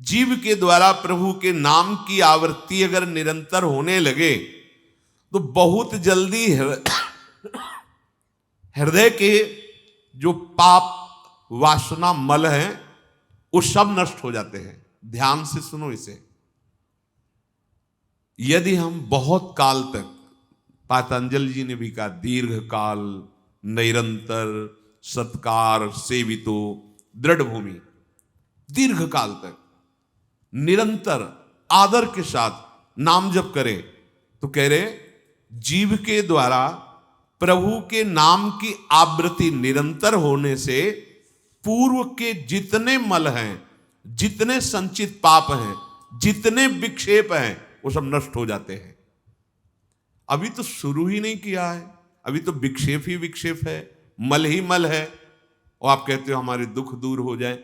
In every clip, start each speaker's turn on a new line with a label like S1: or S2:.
S1: जीव के द्वारा प्रभु के नाम की आवृत्ति अगर निरंतर होने लगे तो बहुत जल्दी हृदय के जो पाप वासना मल हैं वो सब नष्ट हो जाते हैं। ध्यान से सुनो इसे। यदि हम बहुत काल तक, पातंजलि जी ने भी कहा, दीर्घ काल निरंतर सत्कार सेवितो दृढ़ भूमि, दीर्घ काल तक निरंतर आदर के साथ नाम जप करे, तो कह रहे जीव के द्वारा प्रभु के नाम की आवृत्ति निरंतर होने से पूर्व के जितने मल हैं, जितने संचित पाप हैं, जितने विक्षेप हैं, वो सब नष्ट हो जाते हैं। अभी तो शुरू ही नहीं किया है, अभी तो विक्षेप ही विक्षेप है, मल ही मल है। और आप कहते हो हमारे दुख दूर हो जाए।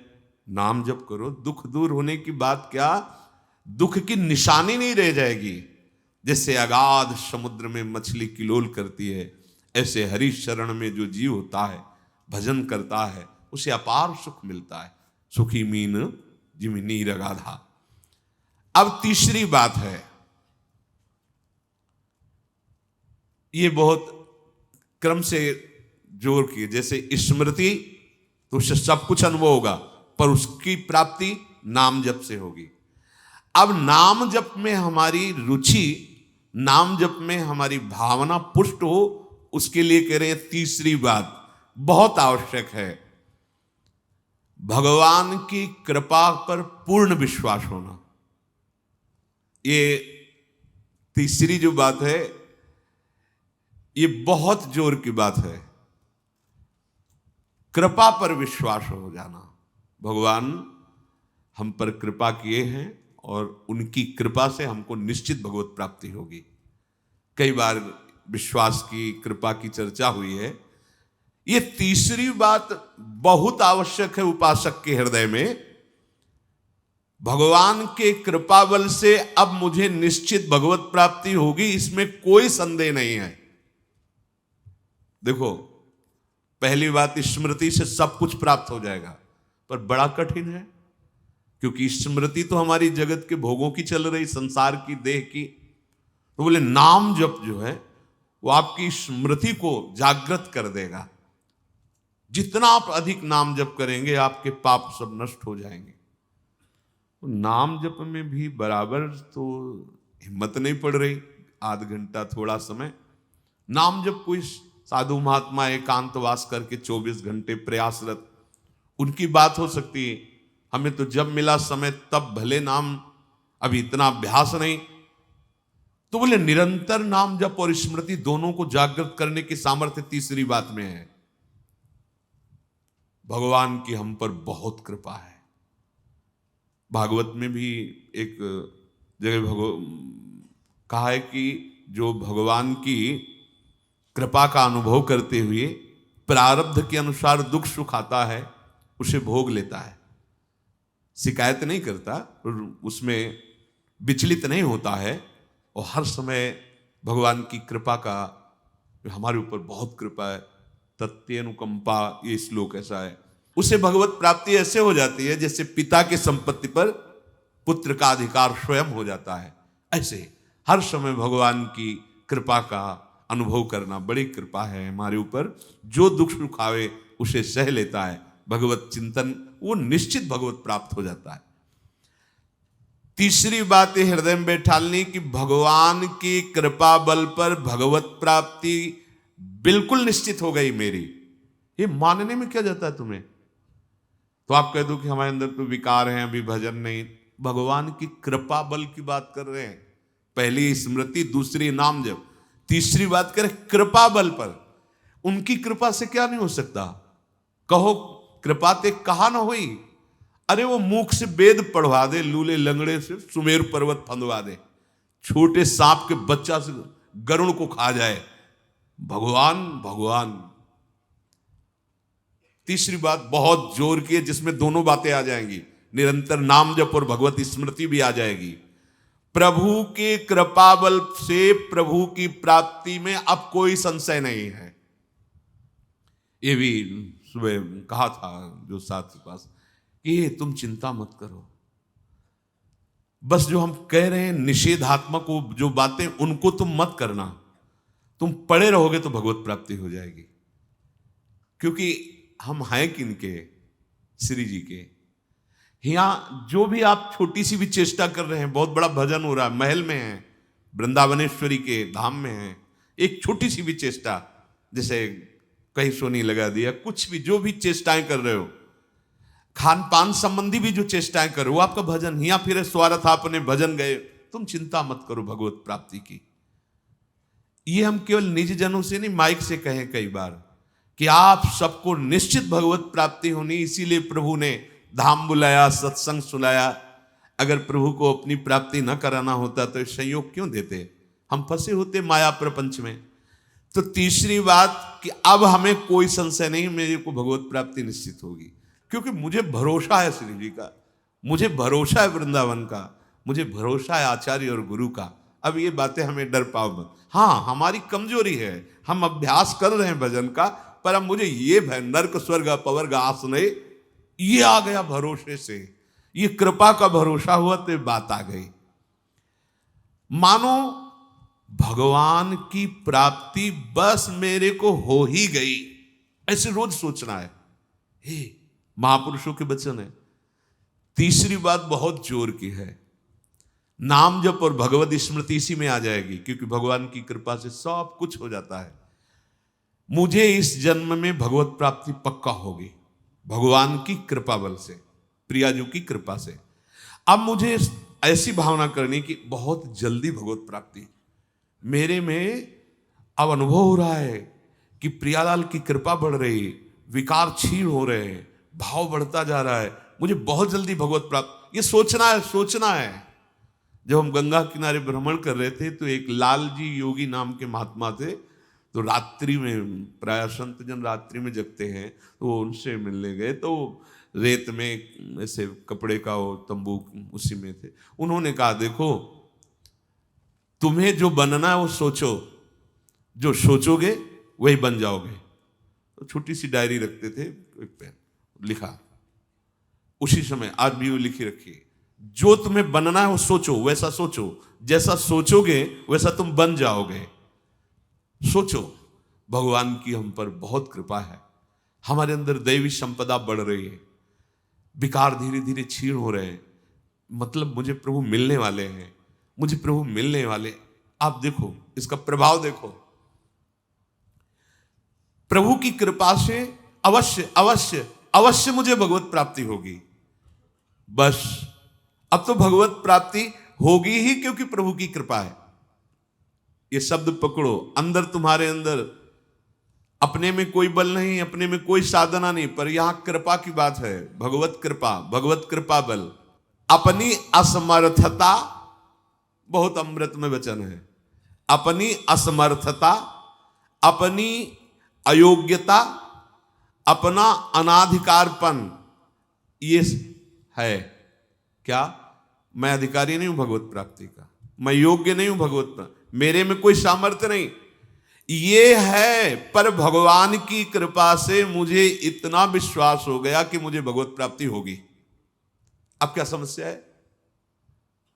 S1: नाम जप करो, दुख दूर होने की बात क्या, दुख की निशानी नहीं रह जाएगी। जैसे अगाध समुद्र में मछली किलोल करती है, ऐसे हरि शरण में जो जीव होता है, भजन करता है, उसे अपार सुख मिलता है। सुखी मीन जिमी नीर अगाधा। अब तीसरी बात है, ये बहुत क्रम से जोर की, जैसे स्मृति तो उससे सब कुछ अनुभव होगा, पर उसकी प्राप्ति नाम जप से होगी। अब नाम जप में हमारी रुचि, नाम जप में हमारी भावना पुष्ट हो, उसके लिए कह रहे हैं तीसरी बात बहुत आवश्यक है, भगवान की कृपा पर पूर्ण विश्वास होना। ये तीसरी जो बात है, ये बहुत जोर की बात है। कृपा पर विश्वास हो जाना। भगवान हम पर कृपा किए हैं और उनकी कृपा से हमको निश्चित भगवत प्राप्ति होगी। कई बार विश्वास की, कृपा की चर्चा हुई है। ये तीसरी बात बहुत आवश्यक है उपासक के हृदय में। भगवान के कृपा बल से अब मुझे निश्चित भगवत प्राप्ति होगी, इसमें कोई संदेह नहीं है। देखो, पहली बात, स्मृति से सब कुछ प्राप्त हो जाएगा, पर बड़ा कठिन है, क्योंकि स्मृति तो हमारी जगत के भोगों की चल रही, संसार की, देह की। तो बोले नाम जप जो है वो आपकी स्मृति को जागृत कर देगा। जितना आप अधिक नाम जप करेंगे, आपके पाप सब नष्ट हो जाएंगे। नाम जप में भी बराबर तो हिम्मत नहीं पड़ रही, आध घंटा थोड़ा समय। नाम जप कोई साधु महात्मा एकांतवास करके 24 घंटे प्रयासरत, उनकी बात हो सकती है। हमें तो जब मिला समय तब भले नाम, अभी इतना अभ्यास नहीं। तो बोले निरंतर नाम जप और स्मृति दोनों को जागृत करने की सामर्थ्य तीसरी बात में है। भगवान की हम पर बहुत कृपा है। भागवत में भी एक जगह कहा है कि जो भगवान की कृपा का अनुभव करते हुए प्रारब्ध के अनुसार दुख सुख आता है, उसे भोग लेता है, शिकायत नहीं करता, उसमें विचलित नहीं होता है, और हर समय भगवान की कृपा का, हमारे ऊपर बहुत कृपा है, तत्यनुकंपा, ये श्लोक ऐसा है। उसे भगवत प्राप्ति ऐसे हो जाती है जैसे पिता के संपत्ति पर पुत्र का अधिकार स्वयं हो जाता है। ऐसे हर समय भगवान की कृपा का अनुभव करना बड़ी कृपा है हमारे ऊपर। जो दुख सुख आवे उसे सह लेता है, भगवत चिंतन, वो निश्चित भगवत प्राप्त हो जाता है। तीसरी बात है हृदय में बैठालनी कि भगवान की कृपा बल पर भगवत प्राप्ति बिल्कुल निश्चित हो गई मेरी। ये मानने में क्या जाता है तुम्हें? तो आप कह दो कि हमारे अंदर तो विकार हैं, अभी भजन नहीं। भगवान की कृपा बल की बात कर रहे हैं। पहली स्मृति, दूसरी नाम जप, तीसरी बात करें कृपा बल पर। उनकी कृपा से क्या नहीं हो सकता? कहो कृपा ते कहा ना हुई। अरे वो मुख से वेद पढ़वा दे, लूले लंगड़े से सुमेर पर्वत फंदवा दे, छोटे सांप के बच्चा से गरुड़ को खा जाए, भगवान भगवान। तीसरी बात बहुत जोर की है, जिसमें दोनों बातें आ जाएंगी, निरंतर नाम जप और भगवत स्मृति भी आ जाएगी। प्रभु के कृपा बल से प्रभु की प्राप्ति में अब कोई संशय नहीं है। ये भी सुबह कहा था जो साथ के पास कि तुम चिंता मत करो, बस जो हम कह रहे हैं निषेधात्मक जो बातें उनको तुम मत करना, तुम पड़े रहोगे तो भगवत प्राप्ति हो जाएगी। क्योंकि हम हैं किनके? श्री जी के। यहां जो भी आप छोटी सी भी चेष्टा कर रहे हैं, बहुत बड़ा भजन हो रहा है, महल में है, वृंदावनेश्वरी के धाम में है, एक छोटी सी भी चेष्टा, जैसे कहीं सोनी लगा दिया, कुछ भी जो भी चेष्टाएं कर रहे हो, खान पान संबंधी भी जो चेष्टाएं करो, वो आपका भजन। या फिर स्वार्थ आपने भजन गए, तुम चिंता मत करो भगवत प्राप्ति की। ये हम केवल निज जनों से नहीं, माइक से कहें कई बार कि आप सबको निश्चित भगवत प्राप्ति होनी, इसीलिए प्रभु ने धाम बुलाया, सत्संग सुनाया। अगर प्रभु को अपनी प्राप्ति न कराना होता तो संयोग क्यों देते? हम फंसे होते माया प्रपंच में। तो तीसरी बात कि अब हमें कोई संशय नहीं, मेरे को भगवत प्राप्ति निश्चित होगी, क्योंकि मुझे भरोसा है श्री जी का, मुझे भरोसा है वृंदावन का, मुझे भरोसा है आचार्य और गुरु का। अब ये बातें हमें डर पाओ मत। हाँ, हमारी कमजोरी है, हम अभ्यास कर रहे हैं भजन का, पर अब मुझे ये भय नर्क स्वर्ग अपवर्ग आसने ये आ गया भरोसे से, ये कृपा का भरोसा हुआ तो बात आ गई। मानो भगवान की प्राप्ति बस मेरे को हो ही गई, ऐसे रोज सोचना है। हे महापुरुषों के वचन है। तीसरी बात बहुत जोर की है, नाम जप और भगवत स्मृति इसी में आ जाएगी, क्योंकि भगवान की कृपा से सब कुछ हो जाता है। मुझे इस जन्म में भगवत प्राप्ति पक्का होगी, भगवान की कृपा बल से, प्रियाजू की कृपा से। अब मुझे ऐसी भावना करनी कि बहुत जल्दी भगवत प्राप्ति मेरे में अब अनुभव हो रहा है कि प्रियालाल की कृपा बढ़ रही, विकार क्षीण हो रहे हैं, भाव बढ़ता जा रहा है, मुझे बहुत जल्दी भगवत प्राप्त। ये सोचना है, सोचना है। जब हम गंगा किनारे भ्रमण कर रहे थे तो एक लाल जी योगी नाम के महात्मा थे, तो रात्रि में, प्राय संत जन रात्रि में जगते हैं, तो उनसे मिलने गए, तो रेत में ऐसे कपड़े का वो तंबू उसी में थे। उन्होंने कहा देखो, तुम्हें जो बनना है वो सोचो, जो सोचोगे वही बन जाओगे। तो छोटी सी डायरी रखते थे, एक पेन लिखा, उसी समय आज भी वो लिखी रखी, जो तुम्हें बनना है वो सोचो, वैसा सोचो, जैसा सोचोगे वैसा तुम बन जाओगे। सोचो, भगवान की हम पर बहुत कृपा है, हमारे अंदर दैवी संपदा बढ़ रही है, विकार धीरे धीरे क्षीण हो रहे हैं, मतलब मुझे प्रभु मिलने वाले हैं, मुझे प्रभु मिलने वाले। आप देखो इसका प्रभाव देखो, प्रभु की कृपा से अवश्य अवश्य अवश्य मुझे भगवत प्राप्ति होगी। बस अब तो भगवत प्राप्ति होगी ही, क्योंकि प्रभु की कृपा है। ये शब्द पकड़ो, अंदर तुम्हारे अंदर अपने में कोई बल नहीं, अपने में कोई साधना नहीं, पर यहां कृपा की बात है, भगवत कृपा, भगवत कृपा बल। अपनी असमर्थता, बहुत अमृत में वचन है, अपनी असमर्थता, अपनी अयोग्यता, अपना अनाधिकारपन, ये है क्या? मैं अधिकारी नहीं हूं भगवत प्राप्ति का, मैं योग्य नहीं हूं भगवत प्राप्ति, मेरे में कोई सामर्थ्य नहीं, ये है। पर भगवान की कृपा से मुझे इतना विश्वास हो गया कि मुझे भगवत प्राप्ति होगी। अब क्या समस्या है?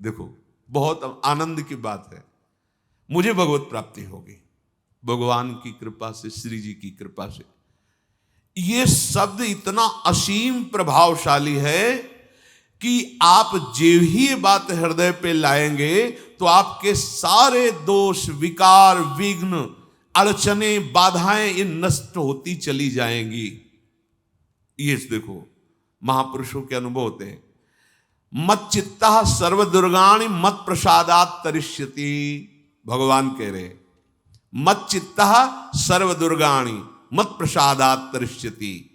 S1: देखो, बहुत आनंद की बात है, मुझे भगवत प्राप्ति होगी भगवान की कृपा से, श्री जी की कृपा से। ये शब्द इतना असीम प्रभावशाली है कि आप जो ही ये बात हृदय पे लाएंगे तो आपके सारे दोष, विकार, विघ्न, अड़चने, बाधाएं ये नष्ट होती चली जाएंगी। ये देखो महापुरुषों के अनुभव होते हैं। मत चित्ता सर्व दुर्गाणि मत प्रसादात तरिष्यति, भगवान कह रहे, मत चित्ता सर्व दुर्गाणि मत प्रसादात तरिष्यति।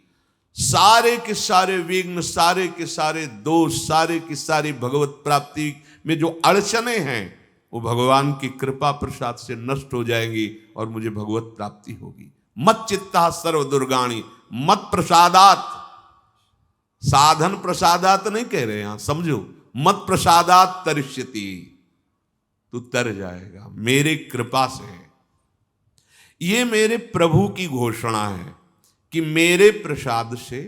S1: सारे के सारे विघ्न, सारे के सारे दोष, सारे की सारी भगवत प्राप्ति में जो अड़चने हैं वो भगवान की कृपा प्रसाद से नष्ट हो जाएंगी और मुझे भगवत प्राप्ति होगी। मत चित्ता सर्व दुर्गाणि मत प्रसादात, साधन प्रसादात नहीं कह रहे यहां, समझो, मत प्रसादात तरिष्यति, तू तर जाएगा मेरे कृपा से। ये मेरे प्रभु की घोषणा है कि मेरे प्रसाद से,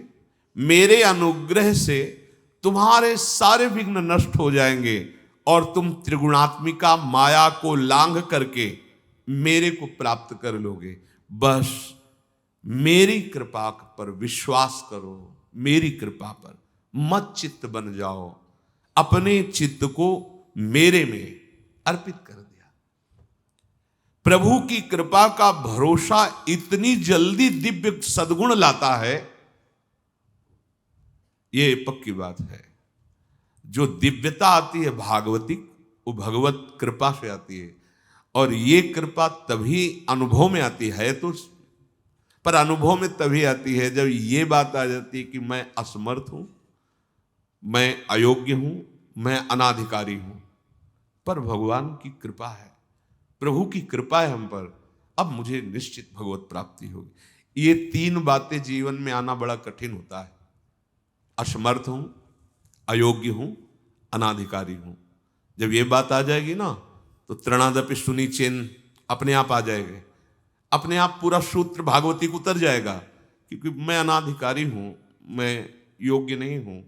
S1: मेरे अनुग्रह से तुम्हारे सारे विघ्न नष्ट हो जाएंगे और तुम त्रिगुणात्मिका माया को लांघ करके मेरे को प्राप्त कर लोगे। बस मेरी कृपा पर विश्वास करो, मेरी कृपा पर मत चित्त बन जाओ। अपने चित्त को मेरे में अर्पित कर दिया। प्रभु की कृपा का भरोसा इतनी जल्दी दिव्य सद्गुण लाता है, ये पक्की बात है। जो दिव्यता आती है भागवती, वो भगवत कृपा से आती है। और ये कृपा तभी अनुभव में आती है, तो पर अनुभव में तभी आती है जब ये बात आ जाती है कि मैं असमर्थ हूं, मैं अयोग्य हूं, मैं अनाधिकारी हूं। पर भगवान की कृपा है, प्रभु की कृपा है हम पर, अब मुझे निश्चित भगवत प्राप्ति होगी। ये तीन बातें जीवन में आना बड़ा कठिन होता है। असमर्थ हूं, अयोग्य हूं, अनाधिकारी हूं। जब ये बात आ जाएगी ना, तो तृणादपि सुनी चेन अपने आप आ जाएंगे। अपने आप पूरा सूत्र भागवती को उतर जाएगा, क्योंकि मैं अनाधिकारी हूं, मैं योग्य नहीं हूं।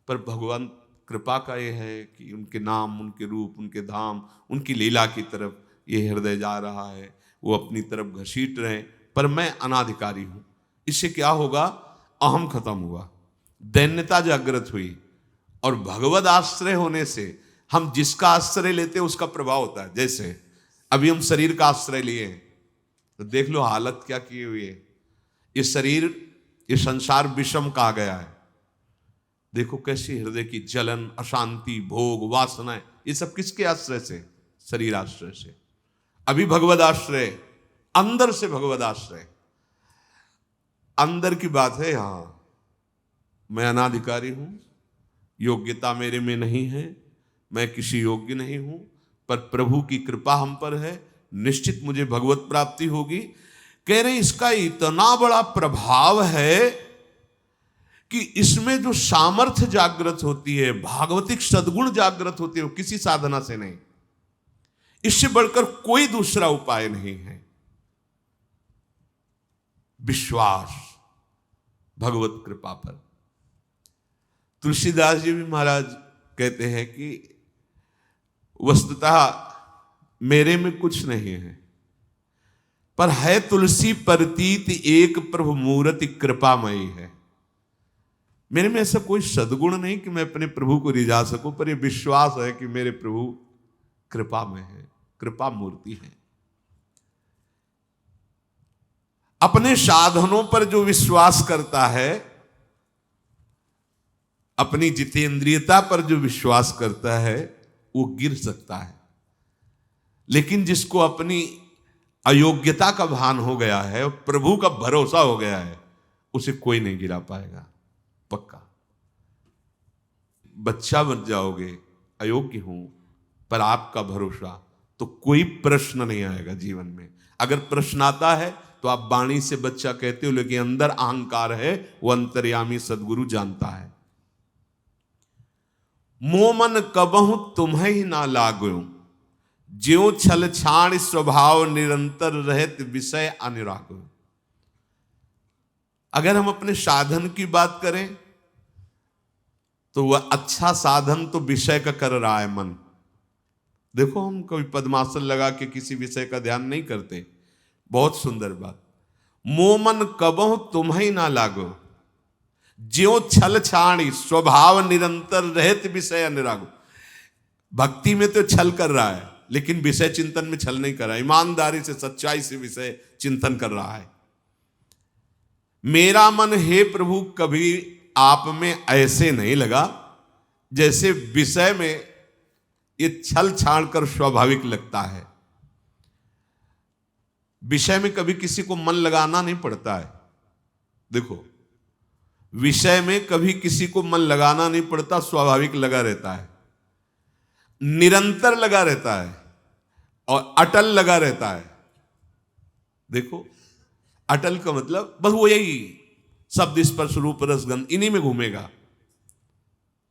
S1: पर भगवान कृपा का ये है कि उनके नाम, उनके रूप, उनके धाम, उनकी लीला की तरफ ये हृदय जा रहा है, वो अपनी तरफ घसीट रहे हैं, पर मैं अनाधिकारी हूं। इससे क्या होगा? अहम खत्म हुआ, दैन्यता जागृत हुई। और भगवद आश्रय होने से हम जिसका आश्रय लेते हैं उसका प्रभाव होता है। जैसे अभी हम शरीर का आश्रय लिए हैं, तो देख लो हालत क्या की हुई है। ये शरीर, ये संसार विषम कहा गया है। देखो कैसी हृदय की जलन, अशांति, भोग, वासनाएं, ये सब किसके आश्रय से? शरीर आश्रय से। अभी भगवद आश्रय, अंदर से भगवद आश्रय, अंदर की बात है। यहां मैं अनाधिकारी हूं, योग्यता मेरे में नहीं है, मैं किसी योग्य नहीं हूं, पर प्रभु की कृपा हम पर है, निश्चित मुझे भगवत प्राप्ति होगी। कह रहे इसका इतना बड़ा प्रभाव है कि इसमें जो सामर्थ्य जागृत होती है, भागवतिक सद्गुण जागृत होती है, वो किसी साधना से नहीं, इससे बढ़कर कोई दूसरा उपाय नहीं है। विश्वास भगवत कृपा पर। तुलसीदास जी भी महाराज कहते हैं कि वस्तुतः मेरे में कुछ नहीं है, पर है तुलसी प्रतीत एक प्रभु मूर्ति कृपामयी है। मेरे में ऐसा कोई सद्गुण नहीं कि मैं अपने प्रभु को रिझा सकूं, पर यह विश्वास है कि मेरे प्रभु कृपा में है, कृपा मूर्ति है। अपने साधनों पर जो विश्वास करता है, अपनी जितेंद्रियता पर जो विश्वास करता है, वो गिर सकता है। लेकिन जिसको अपनी अयोग्यता का भान हो गया है और प्रभु का भरोसा हो गया है, उसे कोई नहीं गिरा पाएगा, पक्का। बच्चा बन जाओगे, अयोग्य हूं, पर आपका भरोसा, तो कोई प्रश्न नहीं आएगा जीवन में। अगर प्रश्न आता है तो आप वाणी से बच्चा कहते हो, लेकिन अंदर अहंकार है, वो अंतर्यामी सदगुरु जानता है। मोमन कबहु तुम्हें ना लागो, ज्यों छल छाण स्वभाव निरंतर रहत विषय अनुराग। अगर हम अपने साधन की बात करें तो वह अच्छा साधन तो विषय का कर रहा है मन। देखो हम कभी पद्मासन लगा के किसी विषय का ध्यान नहीं करते, बहुत सुंदर बात। मोमन कबहु तुम्हें ना लागो, ज्यों छल छाणी स्वभाव निरंतर रहत विषय अनुराग। भक्ति में तो छल कर रहा है, लेकिन विषय चिंतन में छल नहीं कर रहा है, ईमानदारी से सच्चाई से विषय चिंतन कर रहा है। मेरा मन हे प्रभु कभी आप में ऐसे नहीं लगा जैसे विषय में ये छल छाड़ कर स्वाभाविक लगता है। विषय में कभी किसी को मन लगाना नहीं पड़ता है। देखो, विषय में कभी किसी को मन लगाना नहीं पड़ता, स्वाभाविक लगा रहता है, निरंतर लगा रहता है और अटल लगा रहता है। देखो, अटल का मतलब बस वो यही शब्द स्पर्श रूप रस गंध, इन्हीं में घूमेगा।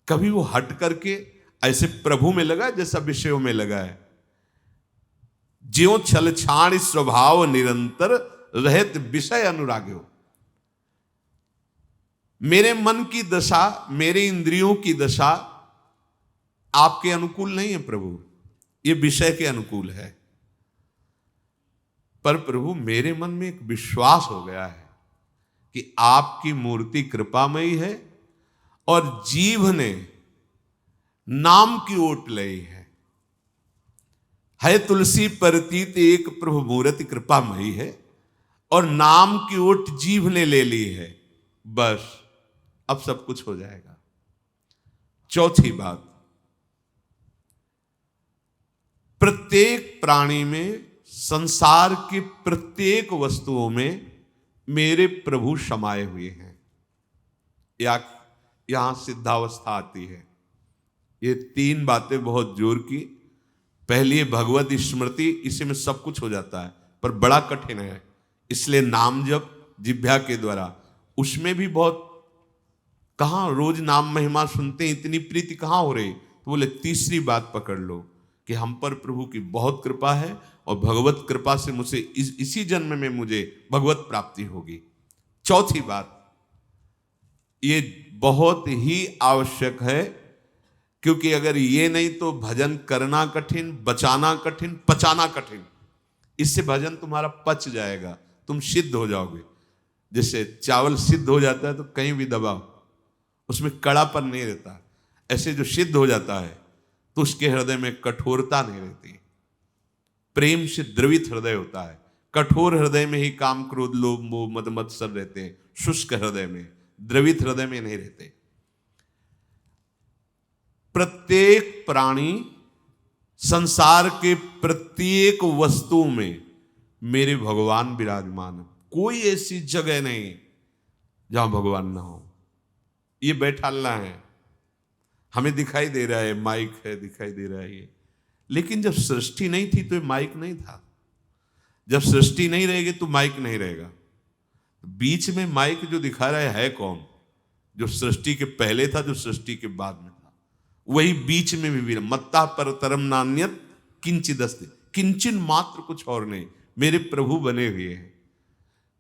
S1: कभी वो हट करके ऐसे प्रभु में लगा जैसा विषयों में लगा है। ज्यों छल छाण स्वभाव निरंतर रहत विषय अनुराग्यो। मेरे मन की दशा, मेरे इंद्रियों की दशा आपके अनुकूल नहीं है प्रभु, ये विषय के अनुकूल है। पर प्रभु मेरे मन में एक विश्वास हो गया है कि आपकी मूर्ति कृपामयी है और जीव ने नाम की ओट लई है तुलसी परतीत एक प्रभु मूर्ति कृपामयी है और नाम की ओट जीव ने ले ली है, बस अब सब कुछ हो जाएगा। चौथी बात, प्रत्येक प्राणी में, संसार की प्रत्येक वस्तुओं में मेरे प्रभु समाये हुए हैं। यहां सिद्धावस्था आती है। ये तीन बातें बहुत जोर की। पहली है भगवत स्मृति, इसी में सब कुछ हो जाता है, पर बड़ा कठिन है, इसलिए नाम जप जिह्वा के द्वारा, उसमें भी बहुत, कहां रोज नाम महिमा सुनते हैं, इतनी प्रीति कहां हो रही। तो बोले तीसरी बात पकड़ लो कि हम पर प्रभु की बहुत कृपा है और भगवत कृपा से मुझे इसी जन्म में मुझे भगवत प्राप्ति होगी। चौथी बात, ये बहुत ही आवश्यक है, क्योंकि अगर ये नहीं तो भजन करना कठिन, बचाना कठिन, पचाना कठिन। इससे भजन तुम्हारा पच जाएगा, तुम सिद्ध हो जाओगे। जैसे चावल सिद्ध हो जाता है तो कहीं भी दबाओ उसमें कड़ापन नहीं रहता, ऐसे जो सिद्ध हो जाता है तो उसके हृदय में कठोरता नहीं रहती। प्रेम से द्रवित हृदय होता है। कठोर हृदय में ही काम क्रोध लोभ मोह मद मत्सर रहते हैं, शुष्क हृदय में, द्रवित हृदय में नहीं रहते। प्रत्येक प्राणी, संसार के प्रत्येक वस्तु में मेरे भगवान विराजमान है। कोई ऐसी जगह नहीं जहां भगवान ना हो। ये बैठालना है, हमें दिखाई दे रहा है, माइक है, दिखाई दे रहा है ये, लेकिन जब सृष्टि नहीं थी तो ये माइक नहीं था। जब सृष्टि नहीं रहेगी तो माइक नहीं रहेगा। बीच में माइक जो दिखा रहा है कौन? जो सृष्टि के पहले था, जो सृष्टि के बाद में था, वही बीच में भी मत्ता पर तरम नान्यत किंचिदस्ति, किंचन मात्र कुछ और नहीं, मेरे प्रभु बने हुए हैं।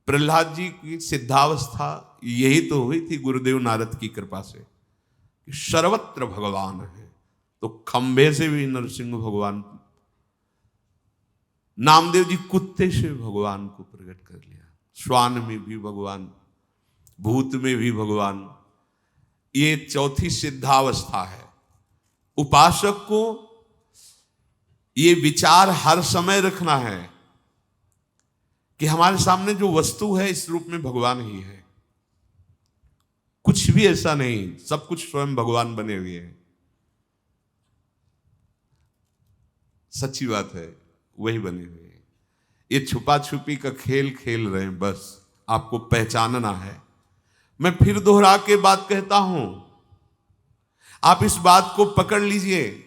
S1: प्रहलाद जी की सिद्धावस्था यही तो हुई थी गुरुदेव नारद की कृपा से, कि सर्वत्र भगवान है। तो खंभे से भी नरसिंह भगवान, नामदेव जी कुत्ते से भगवान को प्रकट कर लिया, श्वान में भी भगवान, भूत में भी भगवान। ये चौथी सिद्धावस्था है। उपासक को ये विचार हर समय रखना है कि हमारे सामने जो वस्तु है इस रूप में भगवान ही है, कुछ भी ऐसा नहीं, सब कुछ स्वयं भगवान बने हुए हैं। सच्ची बात है, वही बने हुए हैं। ये छुपा छुपी का खेल खेल रहे हैं, बस आपको पहचानना है। मैं फिर दोहरा के बात कहता हूं, आप इस बात को पकड़ लीजिए।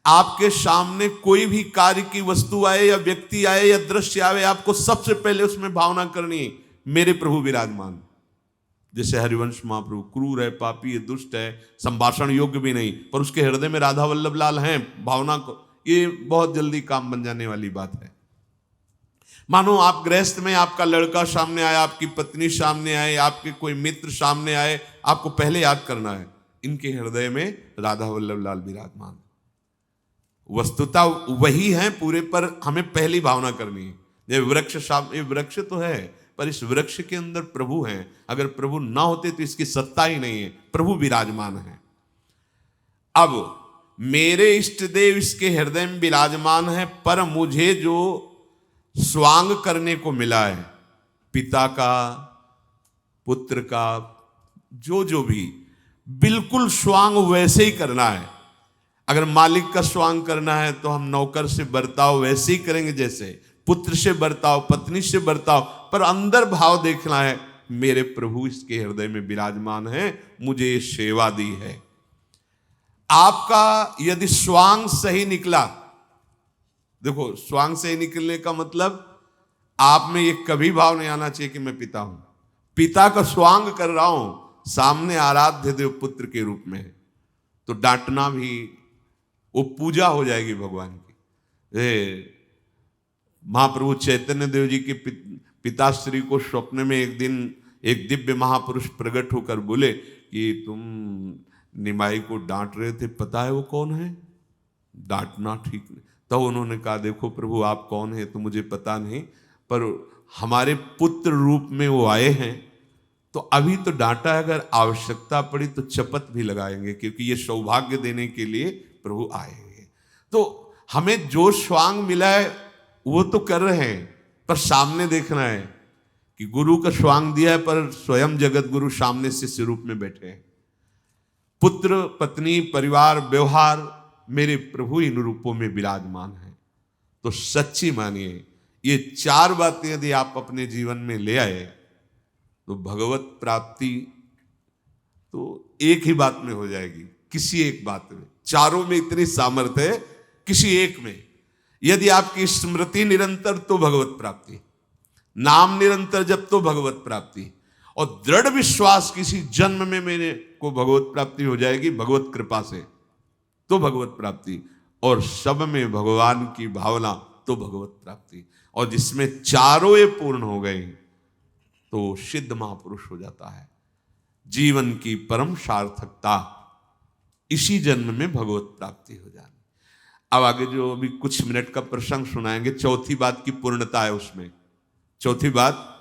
S1: आपके सामने कोई भी कार्य की वस्तु आए या व्यक्ति आए या दृश्य आए, आपको सबसे पहले उसमें भावना करनी है, मेरे प्रभु विराजमान। जैसे हरिवंश महाप्रभु क्रूर है, पापी है, दुष्ट है, संभाषण योग्य भी नहीं, पर उसके हृदय में राधा वल्लभ लाल हैं, भावना को, ये बहुत जल्दी काम बन जाने वाली बात है। मानो आप गृहस्थ में, आपका लड़का सामने आया, आपकी पत्नी सामने आए, आपके कोई मित्र सामने आए, आपको पहले याद करना है इनके हृदय में राधा वल्लभ लाल विराजमान। वस्तुता वही है पूरे, पर हमें पहली भावना करनी है। ये वृक्ष सामने, वृक्ष तो है, पर इस वृक्ष के अंदर प्रभु हैं। अगर प्रभु ना होते तो इसकी सत्ता ही नहीं है, प्रभु विराजमान है। अब मेरे इष्ट देव इसके हृदय में विराजमान है, पर मुझे जो स्वांग करने को मिला है, पिता का, पुत्र का, जो भी, बिल्कुल स्वांग वैसे ही करना है। अगर मालिक का स्वांग करना है तो हम नौकर से बर्ताव वैसे ही करेंगे, जैसे पुत्र से बर्ताव, पत्नी से बर्ताव, पर अंदर भाव देखना है, मेरे प्रभु इसके हृदय में विराजमान है, मुझे ये सेवा दी है। आपका यदि स्वांग सही निकला, देखो स्वांग सही निकलने का मतलब आप में ये कभी भाव नहीं आना चाहिए कि मैं पिता हूं, पिता का स्वांग कर रहा हूं, सामने आराध्य देव पुत्र के रूप में है, तो डांटना भी वो पूजा हो जाएगी भगवान की। महाप्रभु चैतन्य देव जी के पिताश्री को स्वप्न में एक दिन एक दिव्य महापुरुष प्रकट होकर बोले कि तुम निमाई को डांट रहे थे, पता है वो कौन है? डांटना ठीक नहीं। तो उन्होंने कहा, देखो प्रभु आप कौन है तो मुझे पता नहीं, पर हमारे पुत्र रूप में वो आए हैं, तो अभी तो डांटा है, अगर आवश्यकता पड़ी तो चपत भी लगाएंगे, क्योंकि ये सौभाग्य देने के लिए प्रभु आए हैं। तो हमें जो स्वांग मिला है वो तो कर रहे हैं, पर सामने देखना है कि गुरु का स्वांग दिया है, पर स्वयं जगत गुरु सामने शिष्य रूप में बैठे हैं। पुत्र, पत्नी, परिवार, व्यवहार, मेरे प्रभु इन रूपों में विराजमान है। तो सच्ची मानिए, ये 4 बातें यदि आप अपने जीवन में ले आए तो भगवत प्राप्ति तो एक ही बात में हो जाएगी, किसी एक बात में। चारों में इतनी सामर्थ्य है, किसी एक में यदि आपकी स्मृति निरंतर तो भगवत प्राप्ति, नाम निरंतर जब तो भगवत प्राप्ति, और दृढ़ विश्वास किसी जन्म में मेरे को भगवत प्राप्ति हो जाएगी भगवत कृपा से, तो भगवत प्राप्ति, और सब में भगवान की भावना तो भगवत प्राप्ति। और जिसमें चारों ये पूर्ण हो गए तो सिद्ध महापुरुष हो जाता है। जीवन की परम सार्थकता इसी जन्म में भगवत प्राप्ति हो जानी। अब आगे जो अभी कुछ मिनट का प्रसंग सुनाएंगे, चौथी बात की पूर्णता है उसमें। चौथी बात